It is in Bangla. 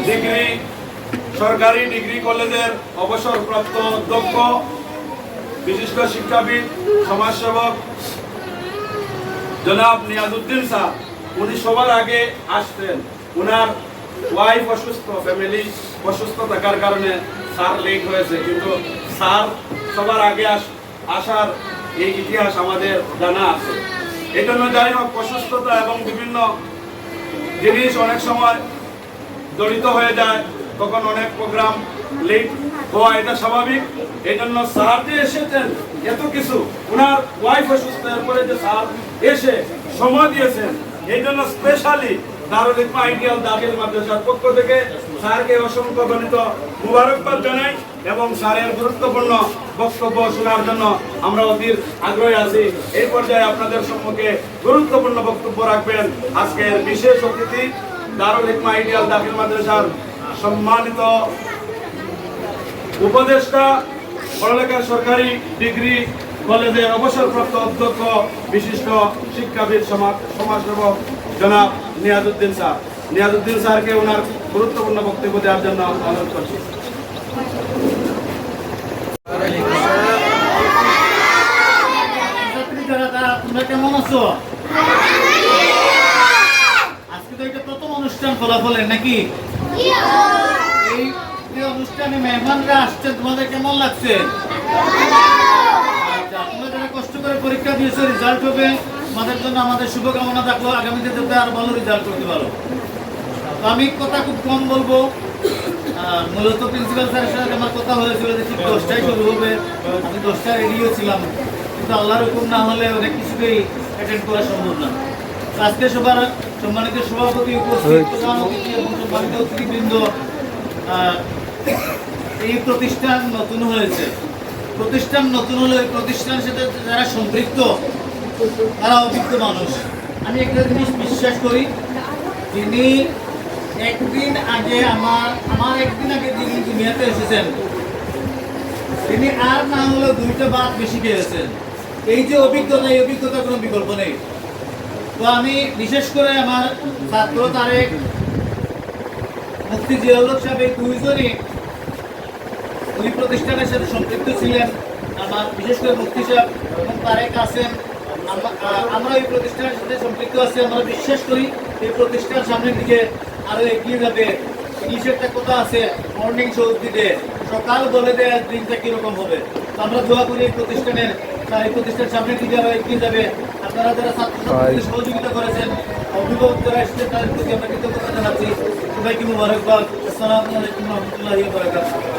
ডিগ্রি সরকারি ডিগ্রি কলেজের অবসরপ্রাপ্ত অধ্যক্ষ, বিশিষ্ট শিক্ষাবিদ, সমাজসেবক জনাব নিয়াজউদ্দিন স্যার, উনি সবার আগে আসতেন। উনার ওয়াইফ অসুস্থ, ফ্যামিলি অসুস্থ থাকার কারণে স্যার লেট হয়েছে, কিন্তু স্যার সবার আগে আসার এই ইতিহাস আমাদের জানা আছে। এই জন্য যাই হোক, অসুস্থতা এবং বিভিন্ন জিনিস অনেক সময় জড়িত হয়ে যায়, তখন অনেক প্রোগ্রাম লেট হওয়া এটা স্বাভাবিক। এই জন্য স্যার যে এসেছেন, এত কিছু ওনার ওয়াইফ অসুস্থ, এরপরে যে স্যার এসে সময় দিয়েছেন, এই জন্য স্পেশালি দারুল হিকমা আইডিয়াল দাখিল মাদ্রাসার পক্ষ থেকে স্যারকে অসংখ্য গণিত মুবারকবাদ জানাই এবং স্যারের গুরুত্বপূর্ণ বক্তব্য শোনার জন্য আমরা অধীর আগ্রহী আছি। এই পর্যায়ে আপনাদের সম্মুখে গুরুত্বপূর্ণ বক্তব্য রাখবেন আজকের বিশেষ অতিথি, দারুল হিকমা আইডিয়াল দাখিল মাদ্রাসার সম্মানিত উপদেষ্টা, পড়ালেখার সরকারি ডিগ্রি কলেজের অবসরপ্রাপ্ত অধ্যক্ষ, বিশিষ্ট শিক্ষাবিদ, সমাজসেবক জনাব নিয়াজউদ্দিন স্যার। নিয়াজউদ্দিন স্যারকে ওনার গুরুত্বপূর্ণ বক্তব্য দেওয়ার জন্য অনুরোধ করছি। তোমরা কেমন আছো? আজকে তো এটা প্রথম অনুষ্ঠান ফলাফলের নাকি? এই যে অনুষ্ঠানে মেহমানরা আসছে, তোমাদের কেমন লাগছে? আচ্ছা, তোমরা যারা কষ্ট করে পরীক্ষা দিয়েছো, রেজাল্ট হবে, তোমাদের জন্য আমাদের শুভকামনা থাকলো, আগামীতে যাতে আরো ভালো রেজাল্ট করতে পারো। তো আমি কথা খুব কম বলবো। মূলত প্রিন্সিপাল স্যারের সাথে আমার কথা হয়েছিল যে ঠিক 10টায় শুরু হবে, আমি 10টায় রেডিও ছিলাম, কিন্তু আল্লাহর হুকুম না হলে অনেক কিছুতেই অ্যাটেন্ড করা সম্ভব না। আজকে সবার সম্মানিত সভাপতি, উপস্থিত প্রধান অতিথি এবং সম্মানিত অতিথিবৃন্দ, এই প্রতিষ্ঠান নতুন হয়েছে। প্রতিষ্ঠান নতুন হলে ওই প্রতিষ্ঠানের সাথে যারা সম্পৃক্ত তারা অভিজ্ঞ মানুষ। আমি একটা জিনিস বিশ্বাস করি, যিনি একদিন আগে আমার একদিন আগে যিনি দুনিয়াতে এসেছেন, তিনি আর না হলেও 2টা ভাত বেশি খেয়েছেন। এই যে অভিজ্ঞতা, এই অভিজ্ঞতার কোনো বিকল্প নেই। তো আমি বিশেষ করে আমার ছাত্র তারেক, মুফতি জিয়াউল হক সাহেব, এই দুইজনই ওই প্রতিষ্ঠানের সাথে সম্পৃক্ত ছিলেন। আমার বিশেষ করে মুফতি সাহেব এবং তারেক আছেন, আমরা এই প্রতিষ্ঠানের সাথে সম্পৃক্ত আছি। আমরা বিশ্বাস করি এই প্রতিষ্ঠান সামনের দিকে আরো এগিয়ে যাবে। ইংলিশে একটা কথা আছে, মর্নিং শো দিতে সকাল বলে দেয় দিনটা কিরকম হবে। তো আমরা দোয়া করি এই প্রতিষ্ঠান সামনের দিকে আরো এগিয়ে যাবে। আপনারা যারা ছাত্রছাত্রীদের সহযোগিতা করেছেন, অভিভাবক যারা এসেছেন, তাদের প্রতি আমরা কৃতজ্ঞতা জানাচ্ছি। সবাইকে মুবারকবাদ। আসসালামু আলাইকুম ওয়া রাহমাতুল্লাহি ওয়া বারাকাতুহু।